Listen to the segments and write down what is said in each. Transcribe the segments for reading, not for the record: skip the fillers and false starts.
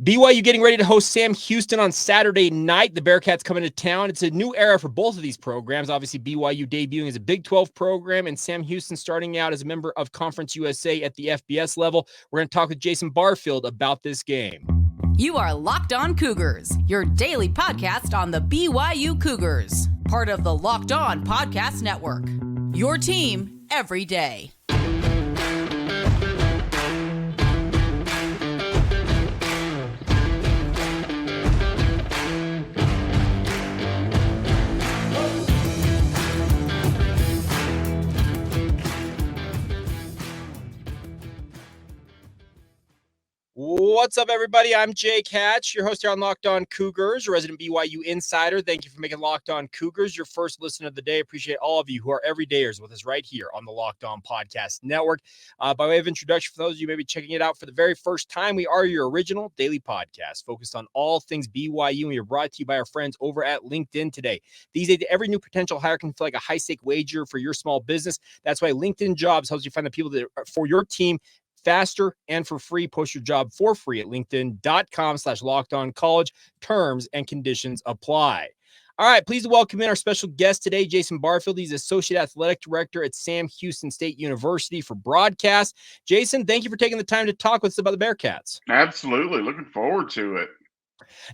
BYU getting ready to host Sam Houston on Saturday night. The Bearkats coming to town. It's a new era for both of these programs. Obviously, BYU debuting as a Big 12 program and Sam Houston starting out as a member of Conference USA at the FBS level. We're going to talk with Jason Barfield about this game. You are Locked On Cougars, your daily podcast on the BYU Cougars, part of the Locked On Podcast Network. Your team every day. What's up, everybody? I'm Jake Hatch, your host here on Locked On Cougars, resident BYU insider. Thank you for making Locked On Cougars your first listen of the day. Appreciate all of you who are everydayers with us right here on the Locked On Podcast Network. By way of introduction, for those of you maybe checking it out for the very first time, we are your original daily podcast focused on all things BYU, and we are brought to you by our friends over at LinkedIn today. These days, every new potential hire can feel like a high-stake wager for your small business. That's why LinkedIn Jobs helps you find the people that are for your team faster and for free. Post your job for free at linkedin.com/lockedoncollege. Terms and conditions apply. All right, please welcome in our special guest today, Jason Barfield. He's Associate Athletic Director at Sam Houston State University for broadcast. Jason, thank you for taking the time to talk with us about the Bearkats. Absolutely. Looking forward to it.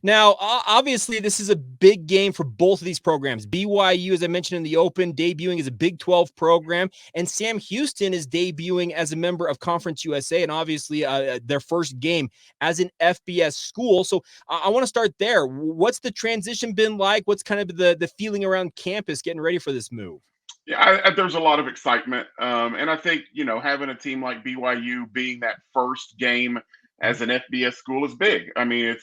Now, obviously, this is a big game for both of these programs. BYU, as I mentioned in the open, debuting as a Big 12 program, and Sam Houston is debuting as a member of Conference USA, and obviously their first game as an FBS school. So I want to start there. What's the transition been like? What's kind of the feeling around campus getting ready for this move? Yeah, there's a lot of excitement. And I think, having a team like BYU being that first game as an FBS school is big. I mean,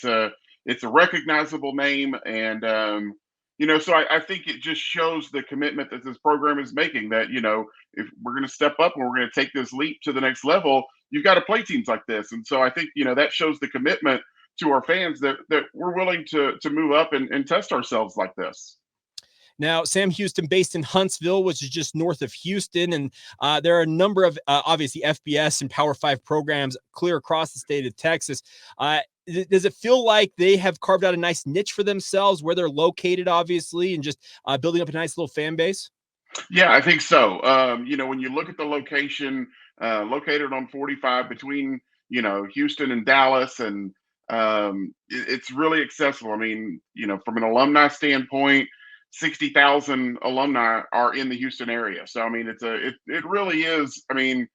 it's a recognizable name. And, so I think it just shows the commitment that this program is making that, if we're going to step up and we're going to take this leap to the next level, you've got to play teams like this. And so I think, that shows the commitment to our fans that we're willing to move up and test ourselves like this. Now, Sam Houston, based in Huntsville, which is just north of Houston, and there are a number of, obviously, FBS and Power 5 programs clear across the state of Texas. Does it feel like they have carved out a nice niche for themselves where they're located, obviously, and just building up a nice little fan base? Yeah, I think so. When you look at the location, located on 45 between, Houston and Dallas, and it's really accessible. I mean, from an alumni standpoint, 60,000 alumni are in the Houston area. So, I mean, it really is. I mean,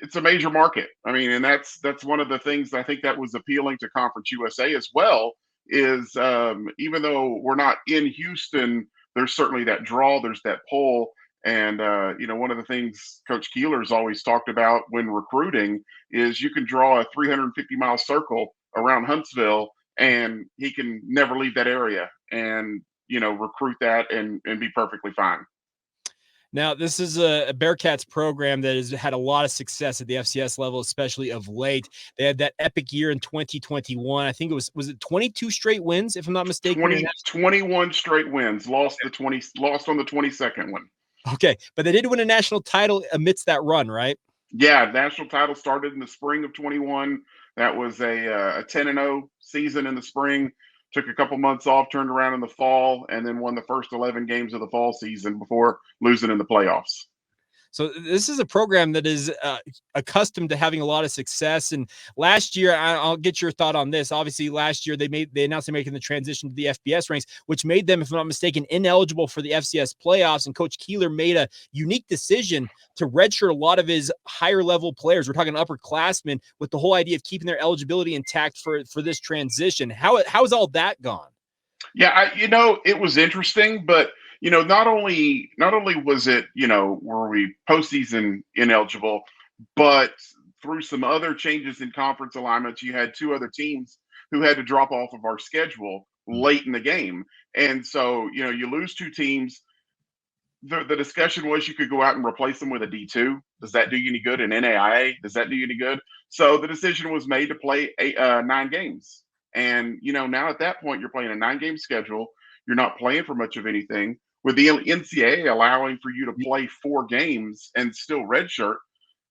it's a major market. I mean, and that's one of the things I think that was appealing to Conference USA as well is even though we're not in Houston, there's certainly that draw, there's that pull. And, one of the things Coach Keeler has always talked about when recruiting is you can draw a 350-mile circle around Huntsville and he can never leave that area and, recruit that and be perfectly fine. Now, this is a Bearkats program that has had a lot of success at the FCS level, especially of late. They had that epic year in 2021. I think was it 22 straight wins, if I'm not mistaken? 21 straight wins. Lost on the 22nd one. Okay, but they did win a national title amidst that run, right? Yeah, national title started in the spring of 21. That was a 10-0 season in the spring. Took a couple months off, turned around in the fall, and then won the first 11 games of the fall season before losing in the playoffs. So this is a program that is accustomed to having a lot of success. And last year, I'll get your thought on this. Obviously, last year they announced they're making the transition to the FBS ranks, which made them, if I'm not mistaken, ineligible for the FCS playoffs. And Coach Keeler made a unique decision to redshirt a lot of his higher level players. We're talking upperclassmen, with the whole idea of keeping their eligibility intact for this transition. How's all that gone? Yeah, it was interesting, but not only was it, were we postseason ineligible, but through some other changes in conference alignments, you had two other teams who had to drop off of our schedule late in the game. And so, you lose two teams. The discussion was you could go out and replace them with a D2. Does that do you any good? In NAIA, does that do you any good? So the decision was made to play 9 games. And, now at that point, you're playing a 9-game schedule. You're not playing for much of anything. With the NCAA allowing for you to play 4 games and still redshirt,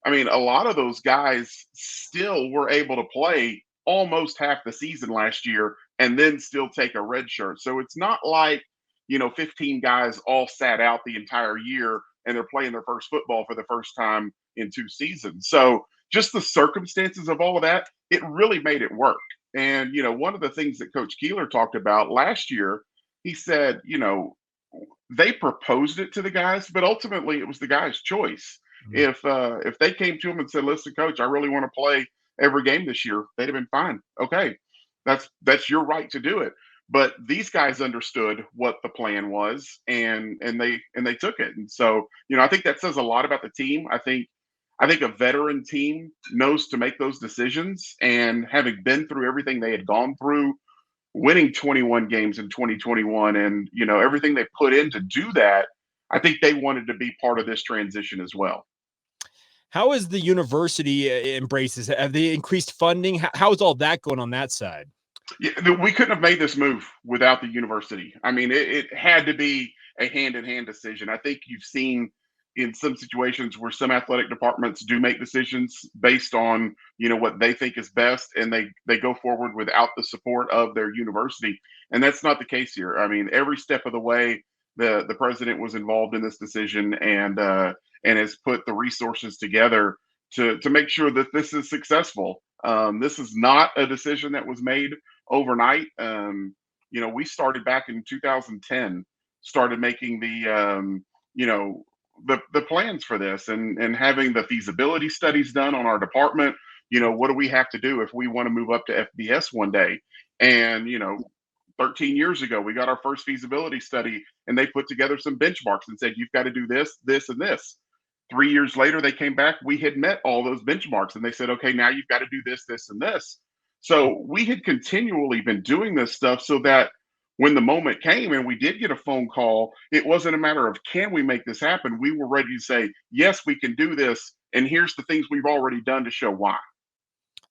I mean, a lot of those guys still were able to play almost half the season last year and then still take a red shirt. So it's not like, 15 guys all sat out the entire year and they're playing their first football for the first time in 2 seasons. So just the circumstances of all of that, it really made it work. And, one of the things that Coach Keeler talked about last year, he said, they proposed it to the guys, but ultimately it was the guys' choice. If they came to him and said, "Listen, Coach, I really want to play every game this year," they'd have been fine. Okay, that's your right to do it. But these guys understood what the plan was, and they took it. And so, I think that says a lot about the team. I think a veteran team knows to make those decisions, and having been through everything they had gone through, winning 21 games in 2021, and everything they put in to do that, I think they wanted to be part of this transition as well. How is the university embraces? Have they increased funding? How is all that going on that side? Yeah, we couldn't have made this move without the university. I mean, it had to be a hand-in-hand decision. I think you've seen in some situations where some athletic departments do make decisions based on what they think is best, and they go forward without the support of their university, and that's not the case here. I mean, every step of the way, the president was involved in this decision, and has put the resources together to make sure that this is successful. This is not a decision that was made overnight. We started back in 2010, started making the plans for this, and having the feasibility studies done on our department. What do we have to do if we want to move up to FBS one day? And 13 years ago, we got our first feasibility study, and they put together some benchmarks and said, "You've got to do this, this, and this." 3 years later, they came back. We had met all those benchmarks, and they said, "Okay, now you've got to do this, this, and this." So we had continually been doing this stuff so that when the moment came and we did get a phone call, it wasn't a matter of, can we make this happen? We were ready to say, yes, we can do this. And here's the things we've already done to show why.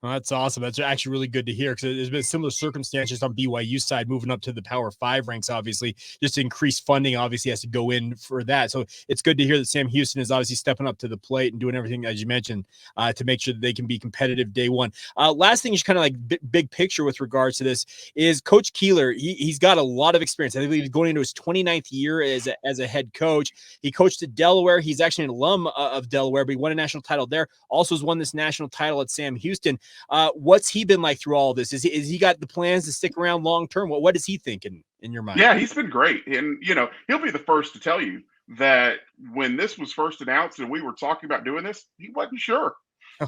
Well, that's awesome. That's actually really good to hear, because there's been similar circumstances on BYU side, moving up to the Power 5 ranks, obviously, just increased funding obviously has to go in for that. So it's good to hear that Sam Houston is obviously stepping up to the plate and doing everything, as you mentioned, to make sure that they can be competitive day one. Last thing is kind of like big picture with regards to this is Coach Keeler. He's got a lot of experience. I think he's going into his 29th year as a head coach. He coached at Delaware. He's actually an alum of Delaware, but he won a national title there. Also has won this national title at Sam Houston. What's he been like through all of this? Is he got the plans to stick around long term? What is he thinking in your mind? Yeah, he's been great. And, he'll be the first to tell you that when this was first announced and we were talking about doing this, he wasn't sure.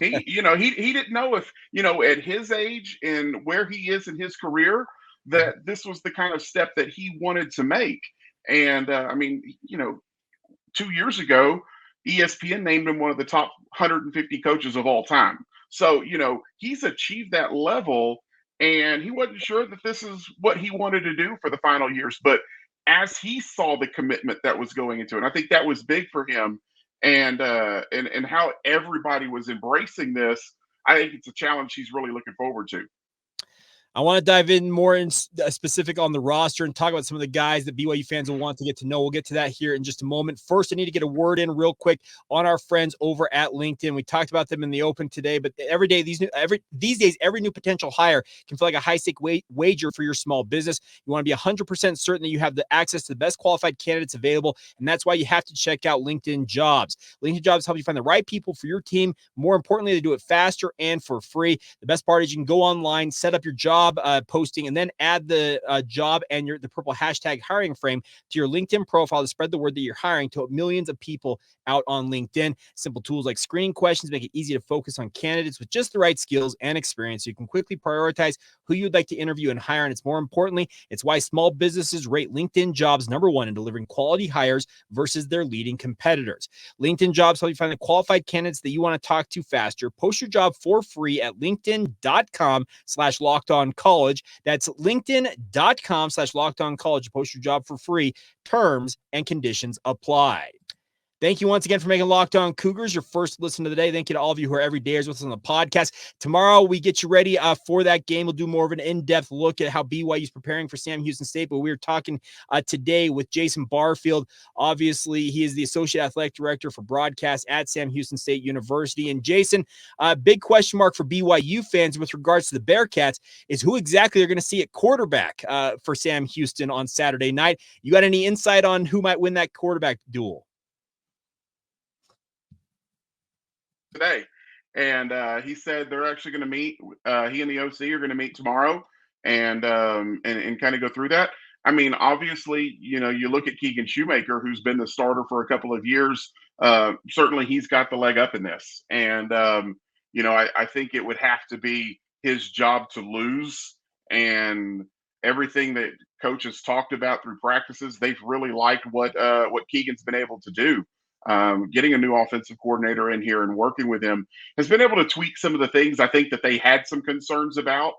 He didn't know if, at his age and where he is in his career, that this was the kind of step that he wanted to make. And, 2 years ago, ESPN named him one of the top 150 coaches of all time. So, he's achieved that level, and he wasn't sure that this is what he wanted to do for the final years. But as he saw the commitment that was going into it, I think that was big for him, and how everybody was embracing this. I think it's a challenge he's really looking forward to. I want to dive in more in specific on the roster and talk about some of the guys that BYU fans will want to get to know. We'll get to that here in just a moment. First, I need to get a word in real quick on our friends over at LinkedIn. We talked about them in the open today, but every day, these days, every new potential hire can feel like a high-stake wager for your small business. You want to be 100% certain that you have the access to the best qualified candidates available, and that's why you have to check out LinkedIn Jobs. LinkedIn Jobs help you find the right people for your team. More importantly, they do it faster and for free. The best part is you can go online, set up your job posting, and then add the job and the purple hashtag hiring frame to your LinkedIn profile to spread the word that you're hiring to millions of people out on LinkedIn. Simple tools like screening questions make it easy to focus on candidates with just the right skills and experience, so you can quickly prioritize who you'd like to interview and hire. And it's more importantly, it's why small businesses rate LinkedIn Jobs #1 in delivering quality hires versus their leading competitors. LinkedIn Jobs help you find the qualified candidates that you want to talk to faster. Post your job for free at linkedin.com/lockedoncollege. That's linkedin.com/lockedoncollege to post your job for free. Terms and conditions apply. Thank you once again for making Locked On Cougars your first listen of the day. Thank you to all of you who are every day with us on the podcast. Tomorrow, we get you ready for that game. We'll do more of an in-depth look at how BYU is preparing for Sam Houston State. But we were talking today with Jason Barfield. Obviously, he is the Associate Athletic Director for broadcast at Sam Houston State University. And Jason, big question mark for BYU fans with regards to the Bearkats is who exactly they're going to see at quarterback for Sam Houston on Saturday night. You got any insight on who might win that quarterback duel? Today, and he said they're actually going to meet. He and the OC are going to meet tomorrow, and kind of go through that. I mean, obviously, you look at Keegan Shoemaker, who's been the starter for a couple of years. Certainly, he's got the leg up in this, and I think it would have to be his job to lose. And everything that coaches talked about through practices, they've really liked what Keegan's been able to do. Getting a new offensive coordinator in here and working with him has been able to tweak some of the things I think that they had some concerns about.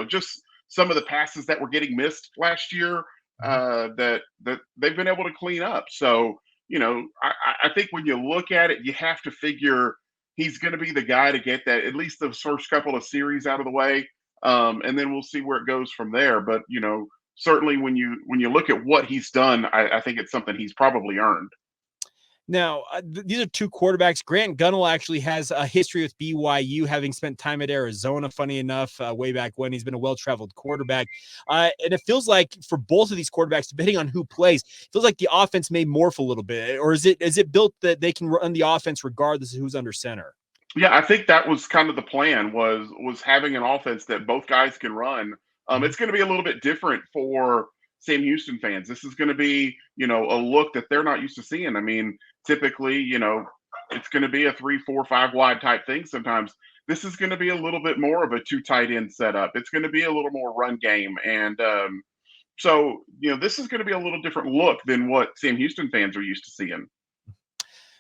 Just some of the passes that were getting missed last year that they've been able to clean up. So, I think when you look at it, you have to figure he's going to be the guy to get that at least the first couple of series out of the way, and then we'll see where it goes from there. But certainly when you look at what he's done, I think it's something he's probably earned. Now, these are two quarterbacks. Grant Gunnell actually has a history with BYU, having spent time at Arizona, funny enough, way back when. He's been a well-traveled quarterback. And it feels like for both of these quarterbacks, depending on who plays, it feels like the offense may morph a little bit. Or is it built that they can run the offense regardless of who's under center? Yeah, I think that was kind of the plan was having an offense that both guys can run. It's going to be a little bit different for Sam Houston fans. This is going to be, a look that they're not used to seeing. I mean, typically, it's going to be a 3, 4, 5 wide type thing sometimes. This is going to be a little bit more of a 2 tight end setup. It's going to be a little more run game. And so, this is going to be a little different look than what Sam Houston fans are used to seeing.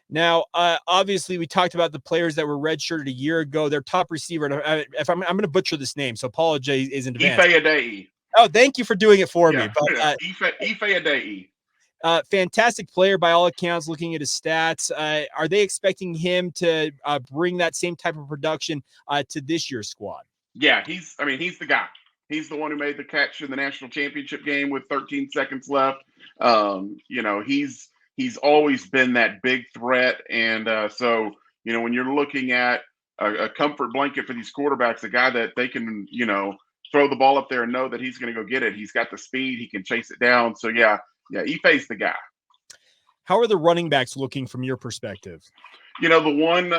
Now, obviously, we talked about the players that were redshirted a year ago. Their top receiver, if I'm going to butcher this name, so apologize in advance. Ife Adai. Oh, thank you for doing it for me. But, Ife Adai. Fantastic player by all accounts, looking at his stats. Are they expecting him to bring that same type of production to this year's squad? Yeah, he's the guy. He's the one who made the catch in the national championship game with 13 seconds left. He's always been that big threat. And so, when you're looking at a comfort blanket for these quarterbacks, a guy that they can, throw the ball up there and know that he's going to go get it. He's got the speed. He can chase it down. So, yeah, Ife's the guy. How are the running backs looking from your perspective? The one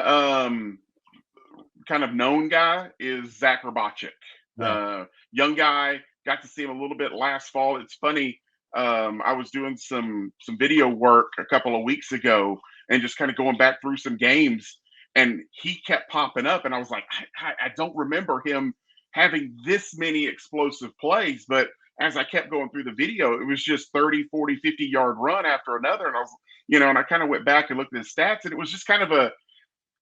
kind of known guy is Zach Rabachik. Yeah. Young guy. Got to see him a little bit last fall. It's funny. I was doing some video work a couple of weeks ago and just kind of going back through some games, and he kept popping up. And I was like, I don't remember him having this many explosive plays. But as I kept going through the video, it was just 30, 40, 50-yard run after another. And I was, and I kind of went back and looked at his stats, and it was just kind of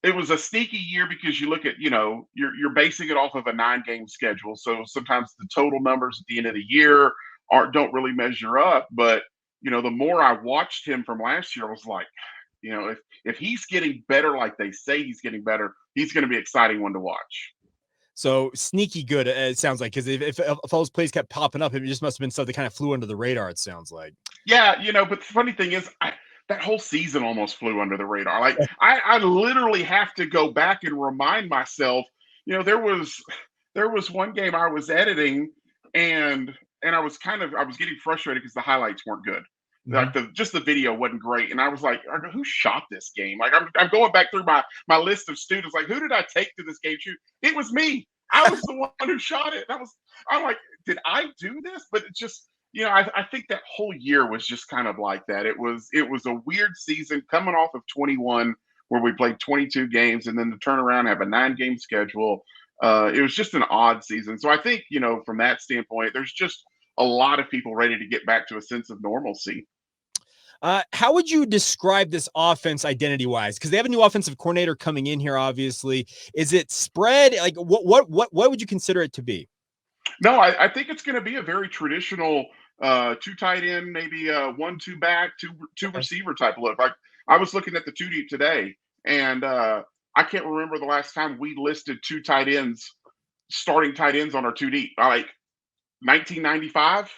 it was a sneaky year because you look at, you're basing it off of a 9-game schedule. So sometimes the total numbers at the end of the year don't really measure up. But, the more I watched him from last year, I was like, if he's getting better like they say he's getting better, he's going to be an exciting one to watch. So sneaky good, it sounds like, because if all those plays kept popping up, it just must have been stuff that kind of flew under the radar, it sounds like. Yeah, but the funny thing is, that whole season almost flew under the radar. Like, I literally have to go back and remind myself, there was one game I was editing, and I was getting frustrated because the highlights weren't good. Like the video wasn't great. And I was like, who shot this game? Like, I'm going back through my list of students. Like, who did I take to this game shoot? It was me. I was the one who shot it. I'm like, did I do this? But it just, I think that whole year was just kind of like that. It was a weird season coming off of 21 where we played 22 games, and then to turn around and have a 9-game schedule. It was just an odd season. So I think, from that standpoint, there's just a lot of people ready to get back to a sense of normalcy. How would you describe this offense identity-wise? Because they have a new offensive coordinator coming in here, obviously. Is it spread? Like, what would you consider it to be? No, I think it's going to be a very traditional 2 tight end, maybe 1-2 back, two receiver type look. Like, I was looking at the two deep today, and I can't remember the last time we listed two tight ends, starting tight ends on our two deep. Like 1995.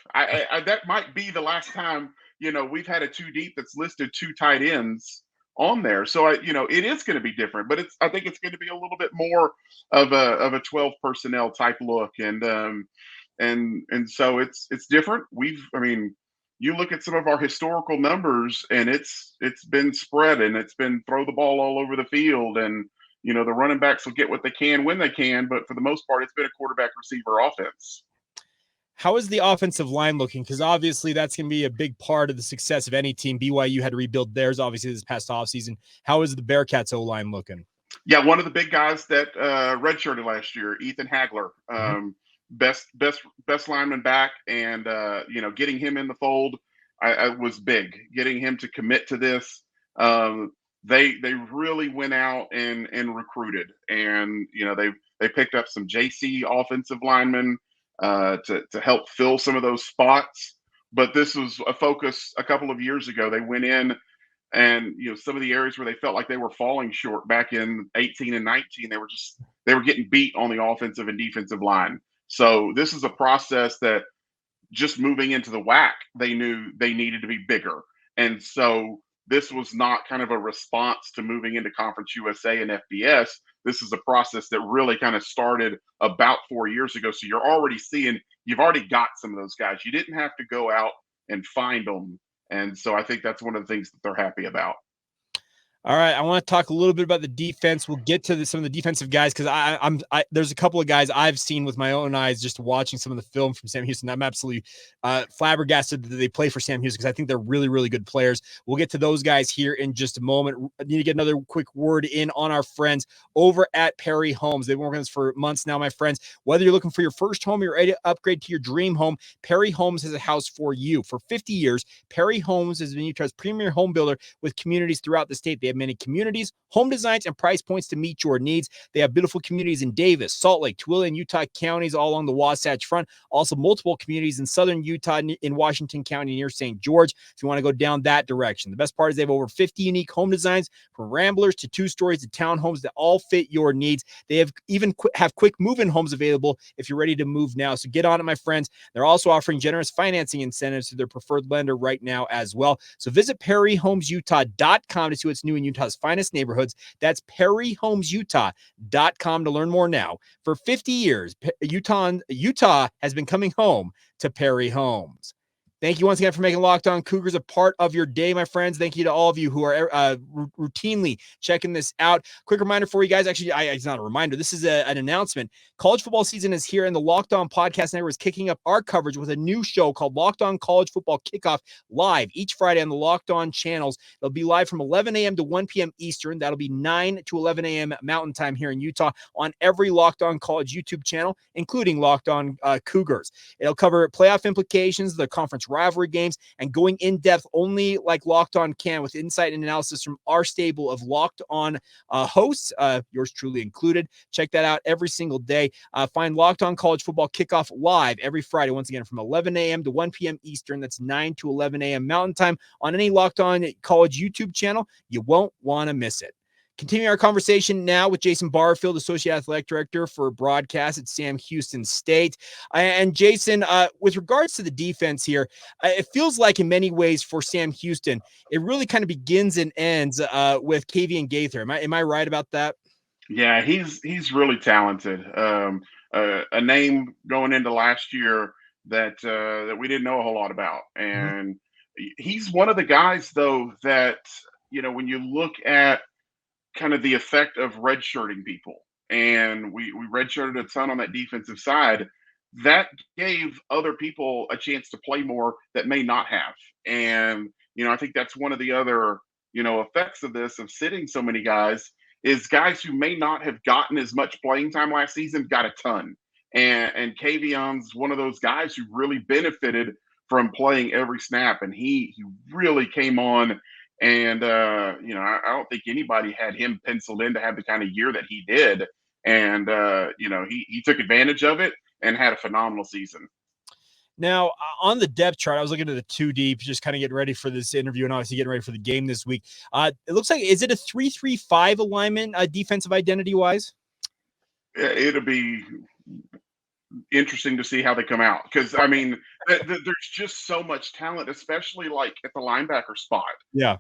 That might be the last time we've had a two deep that's listed two tight ends on there. So it is going to be different, but I think it's going to be a little bit more of a 12 personnel type look, and so it's different. You look at some of our historical numbers, and it's been spread, and it's been throw the ball all over the field, and the running backs will get what they can when they can, but for the most part, it's been a quarterback receiver offense. How is the offensive line looking? Because obviously that's going to be a big part of the success of any team. BYU had to rebuild theirs, obviously, this past offseason. How is the Bearkats O-line looking? Yeah, one of the big guys that redshirted last year, Ethan Hagler, best lineman back, and getting him in the fold I was big. Getting him to commit to this, they really went out and recruited, and they picked up some JC offensive linemen to help fill some of those spots. But this was a focus a couple of years ago. They went in, and some of the areas where they felt like they were falling short back in 18 and 19, they were getting beat on the offensive and defensive line. So this is a process that, just moving into the WAC, they knew they needed to be bigger. And so this was not kind of a response to moving into Conference USA and FBS. This is a process that really kind of started about 4 years ago. So you're already seeing, you've already got some of those guys. You didn't have to go out and find them. And so I think that's one of the things that they're happy about. All right, I want to talk a little bit about the defense. We'll get to some of the defensive guys, because there's a couple of guys I've seen with my own eyes just watching some of the film from Sam Houston. I'm absolutely flabbergasted that they play for Sam Houston, because I think they're really, really good players. We'll get to those guys here in just a moment. I need to get another quick word in on our friends over at Perry Homes. They've been working on this for months now, my friends. Whether you're looking for your first home or you're ready to upgrade to your dream home, Perry Homes has a house for you. For 50 years, Perry Homes has been Utah's premier home builder with communities throughout the state. They have many communities, home designs, and price points to meet your needs. They have beautiful communities in Davis, Salt Lake, Tooele, and Utah counties all along the Wasatch Front. Also, multiple communities in southern Utah, in Washington County near St. George, if you want to go down that direction. The best part is they have over 50 unique home designs, from ramblers to 2 stories to townhomes, that all fit your needs. They have even have quick move-in homes available if you're ready to move now. So get on it, my friends. They're also offering generous financing incentives to their preferred lender right now as well. So visit PerryHomesUtah.com to see what's new in Utah's finest neighborhoods. That's PerryHomesUtah.com to learn more now. For 50 years, Utah has been coming home to Perry Homes. Thank you once again for making Locked On Cougars a part of your day, my friends. Thank you to all of you who are routinely checking this out. Quick reminder for you guys. Actually, it's not a reminder. This is an announcement. College football season is here, and the Locked On Podcast Network is kicking up our coverage with a new show called Locked On College Football Kickoff, live each Friday on the Locked On channels. It'll be live from 11 a.m. to 1 p.m. Eastern. That'll be 9 to 11 a.m. Mountain Time here in Utah on every Locked On College YouTube channel, including Locked On Cougars. It'll cover playoff implications, the conference rivalry games, and going in depth only like Locked On can, with insight and analysis from our stable of Locked On hosts, yours truly included. Check that out every single day. Find Locked On College Football Kickoff live every Friday, once again from 11 a.m. to 1 p.m. Eastern. That's 9 to 11 a.m. Mountain Time on any Locked On College YouTube channel. You won't want to miss it. Continuing our conversation now with Jason Barfield, Associate Athletic Director for broadcast at Sam Houston State. And Jason, with regards to the defense here, it feels like in many ways for Sam Houston, it really kind of begins and ends with Kavian Gaither. Am I right about that? Yeah, he's really talented. A name going into last year that we didn't know a whole lot about, and he's one of the guys though that when you look at kind of the effect of redshirting people, and we redshirted a ton on that defensive side, that gave other people a chance to play more that may not have. And I think that's one of the other effects of this, of sitting so many guys, is guys who may not have gotten as much playing time last season got a ton. And Kavion's one of those guys who really benefited from playing every snap, and he really came on. And I don't think anybody had him penciled in to have the kind of year that he did. And he took advantage of it and had a phenomenal season. Now, on the depth chart, I was looking at the 2 deep, just kind of getting ready for this interview and obviously getting ready for the game this week. It looks like, is it a 3-3-5 alignment, defensive identity-wise? It'll be interesting to see how they come out because, I mean, there's just so much talent, especially like at the linebacker spot. Yeah.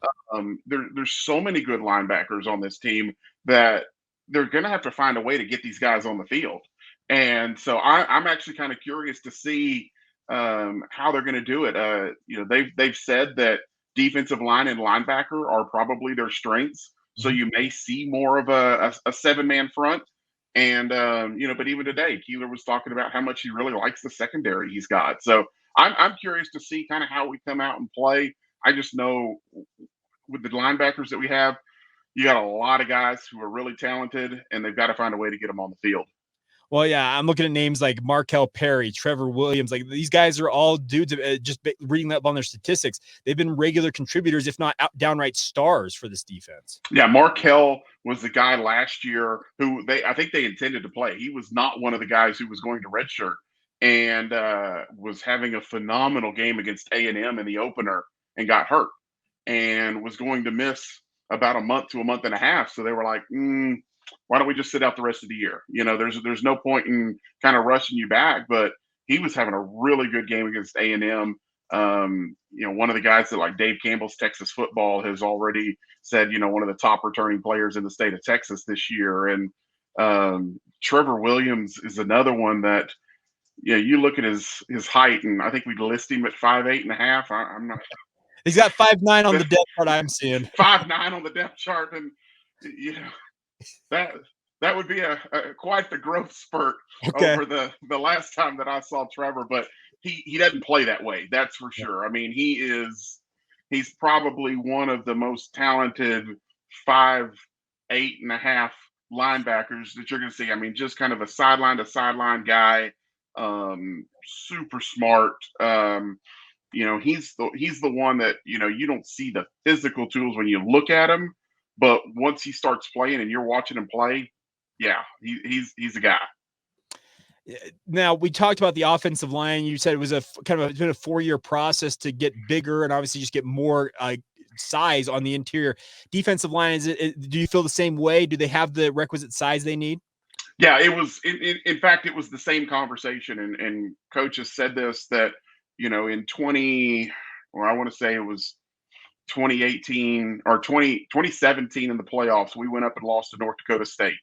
There's so many good linebackers on this team that they're going to have to find a way to get these guys on the field. And so I'm actually kind of curious to see how they're going to do it. They've said that defensive line and linebacker are probably their strengths. So you may see more of a 7-man front. And but even today, Keeler was talking about how much he really likes the secondary he's got. So I'm curious to see kind of how we come out and play. I just know with the linebackers that we have, you got a lot of guys who are really talented, and they've got to find a way to get them on the field. Well, yeah, I'm looking at names like Markel Perry, Trevor Williams. Like, these guys are all dudes, just reading up on their statistics. They've been regular contributors, if not downright stars for this defense. Yeah, Markel was the guy last year who I think they intended to play. He was not one of the guys who was going to redshirt and was having a phenomenal game against A&M in the opener and got hurt and was going to miss about a month to a month and a half. So they were like, why don't we just sit out the rest of the year? There's no point in kind of rushing you back, but he was having a really good game against A&M. One of the guys that, like, Dave Campbell's Texas Football has already said, one of the top returning players in the state of Texas this year. And Trevor Williams is another one that, you look at his height, and I think we list him at 5'8.5". I'm not. He's got 5'9" on the depth chart I'm seeing. 5'9" on the depth chart, and that would be a quite the growth spurt over the last time that I saw Trevor. But he doesn't play that way, that's for sure. I mean, he's probably one of the most talented 5'8.5" linebackers that you're going to see. I mean, just kind of a sideline to sideline guy, super smart. He's the one that, you don't see the physical tools when you look at him, but once he starts playing and you're watching him play, yeah, he's a guy. Now, we talked about the offensive line. You said it was it's been a 4-year process to get bigger and obviously just get more size on the interior. Defensive line, do you feel the same way? Do they have the requisite size they need? Yeah, it was. In fact, it was the same conversation, and coaches said this, that in I want to say it was 2018 or 2017 in the playoffs, we went up and lost to North Dakota State,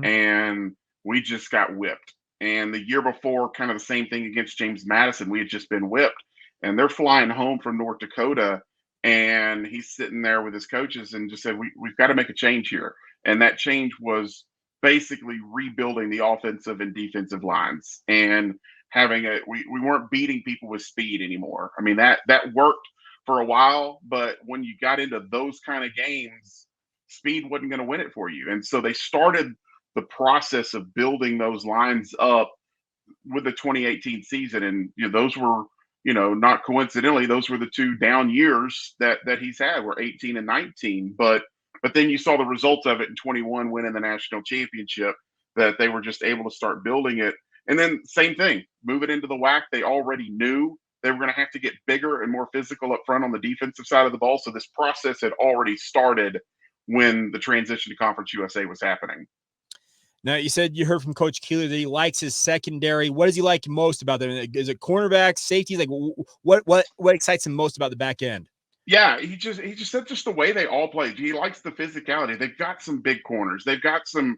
and we just got whipped. And the year before, kind of the same thing against James Madison, we had just been whipped, and they're flying home from North Dakota, and he's sitting there with his coaches and just said, we've got to make a change here. And that change was basically rebuilding the offensive and defensive lines and having we weren't beating people with speed anymore. I mean, that worked for a while, but when you got into those kind of games, speed wasn't going to win it for you. And so they started the process of building those lines up with the 2018 season. And those were, not coincidentally, those were the 2 down years that he's had, were 18 and 19. But then you saw the results of it in 21, winning the national championship, that they were just able to start building it. And then same thing, move it into the WAC. They already knew they were going to have to get bigger and more physical up front on the defensive side of the ball. So this process had already started when the transition to Conference USA was happening. Now, you said you heard from Coach Keeler that he likes his secondary. What does he like most about them? Is it cornerbacks, safeties? Like, what excites him most about the back end? Yeah, he just said just the way they all play. He likes the physicality. They've got some big corners. They've got some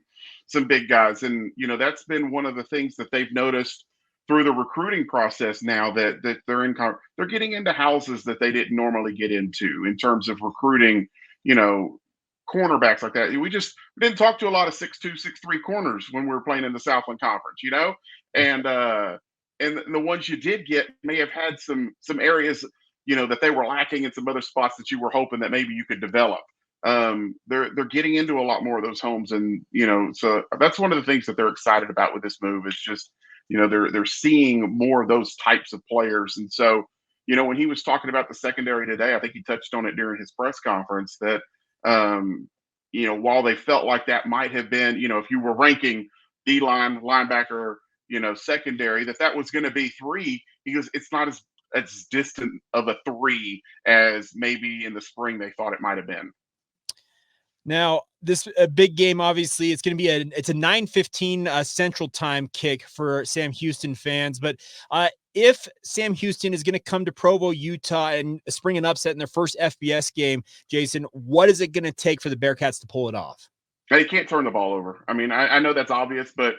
big guys, and that's been one of the things that they've noticed through the recruiting process. Now that they're getting into houses that they didn't normally get into in terms of recruiting. Cornerbacks like that. We didn't talk to a lot of 6'2", 6'3" corners when we were playing in the Southland Conference, and the ones you did get may have had some areas, that they were lacking in some other spots that you were hoping that maybe you could develop. They're getting into a lot more of those homes, and so that's one of the things that they're excited about with this move is just, they're seeing more of those types of players. And so, when he was talking about the secondary today, I think he touched on it during his press conference that, while they felt like that might have been, if you were ranking D-line, linebacker, secondary, that was going to be 3. He goes, it's not as distant of a 3 as maybe in the spring they thought it might have been. Now, this a big game, obviously, it's going to be it's a 9:15 Central Time kick for Sam Houston fans. But if Sam Houston is going to come to Provo, Utah, and spring an upset in their first FBS game, Jason, what is it going to take for the Bearkats to pull it off? They can't turn the ball over. I mean, I know that's obvious, but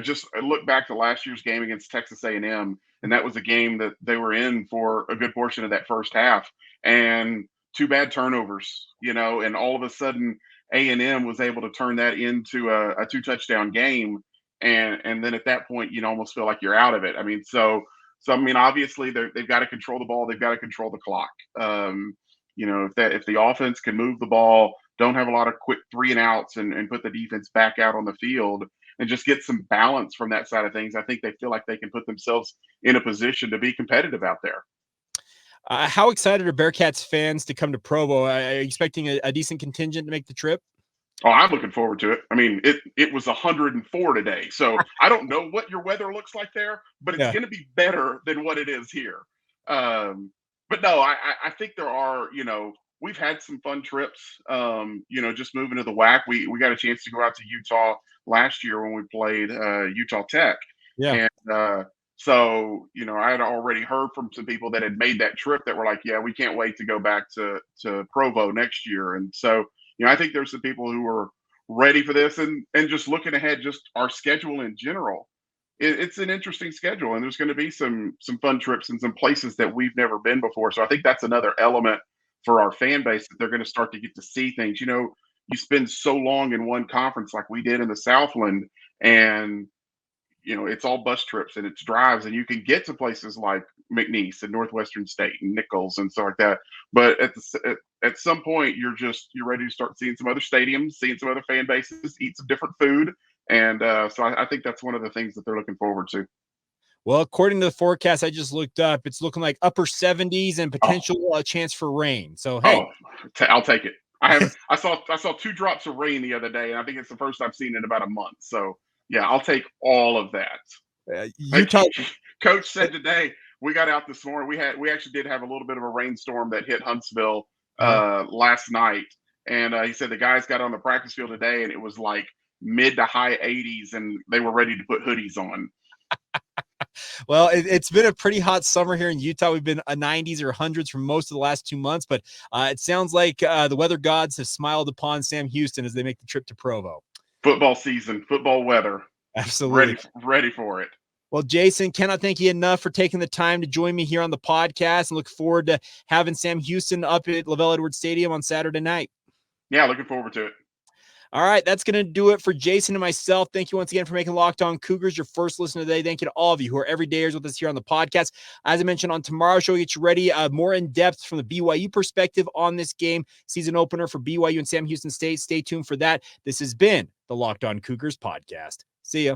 just look back to last year's game against Texas A&M, and that was a game that they were in for a good portion of that first half, and 2 bad turnovers, and all of a sudden A&M was able to turn that into a 2-touchdown game, and then at that point, almost feel like you're out of it. I mean, so I mean, obviously they've got to control the ball, they've got to control the clock. If the offense can move the ball, don't have a lot of quick 3 and outs, and put the defense back out on the field and just get some balance from that side of things, I think they feel like they can put themselves in a position to be competitive out there. How excited are Bearkats fans to come to Provo? Are you expecting a decent contingent to make the trip? Oh, I'm looking forward to it. I mean, it was 104 today, so I don't know what your weather looks like there, but it's going to be better than what it is here. But no, I think there are, we've had some fun trips, just moving to the WAC. We got a chance to go out to Utah last year when we played Utah Tech. Yeah. And so, I had already heard from some people that had made that trip that were like, yeah, we can't wait to go back to Provo next year. And so, I think there's some people who are ready for this, and just looking ahead, just our schedule in general. It's an interesting schedule, and there's going to be some fun trips and some places that we've never been before. So I think that's another element for our fan base, that they're going to start to get to see things. You spend so long in one conference like we did in the Southland, and it's all bus trips and it's drives, and you can get to places like McNeese and Northwestern State and Nichols and stuff like that. But at some point, you're ready to start seeing some other stadiums, seeing some other fan bases, eat some different food. And so I think that's one of the things that they're looking forward to. Well, according to the forecast I just looked up, it's looking like upper 70s and potential chance for rain. So, hey. I'll take it. I saw 2 drops of rain the other day, and I think it's the first I've seen in about a month. So, yeah, I'll take all of that. Utah Coach said today, we got out this morning. We actually did have a little bit of a rainstorm that hit Huntsville last night. And he said the guys got on the practice field today, and it was like mid to high 80s, and they were ready to put hoodies on. Well, it's been a pretty hot summer here in Utah. We've been 90s or 100s for most of the last 2 months, but it sounds like the weather gods have smiled upon Sam Houston as they make the trip to Provo. Football season, football weather. Absolutely. Ready for it. Well, Jason, cannot thank you enough for taking the time to join me here on the podcast, and look forward to having Sam Houston up at LaVell Edwards Stadium on Saturday night. Yeah, looking forward to it. All right, that's going to do it for Jason and myself. Thank you once again for making Locked On Cougars your first listen today. Thank you to all of you who are everydayers with us here on the podcast. As I mentioned, on tomorrow's show, we'll get you ready more in depth from the BYU perspective on this game, season opener for BYU and Sam Houston State. Stay tuned for that. This has been the Locked On Cougars podcast. See ya.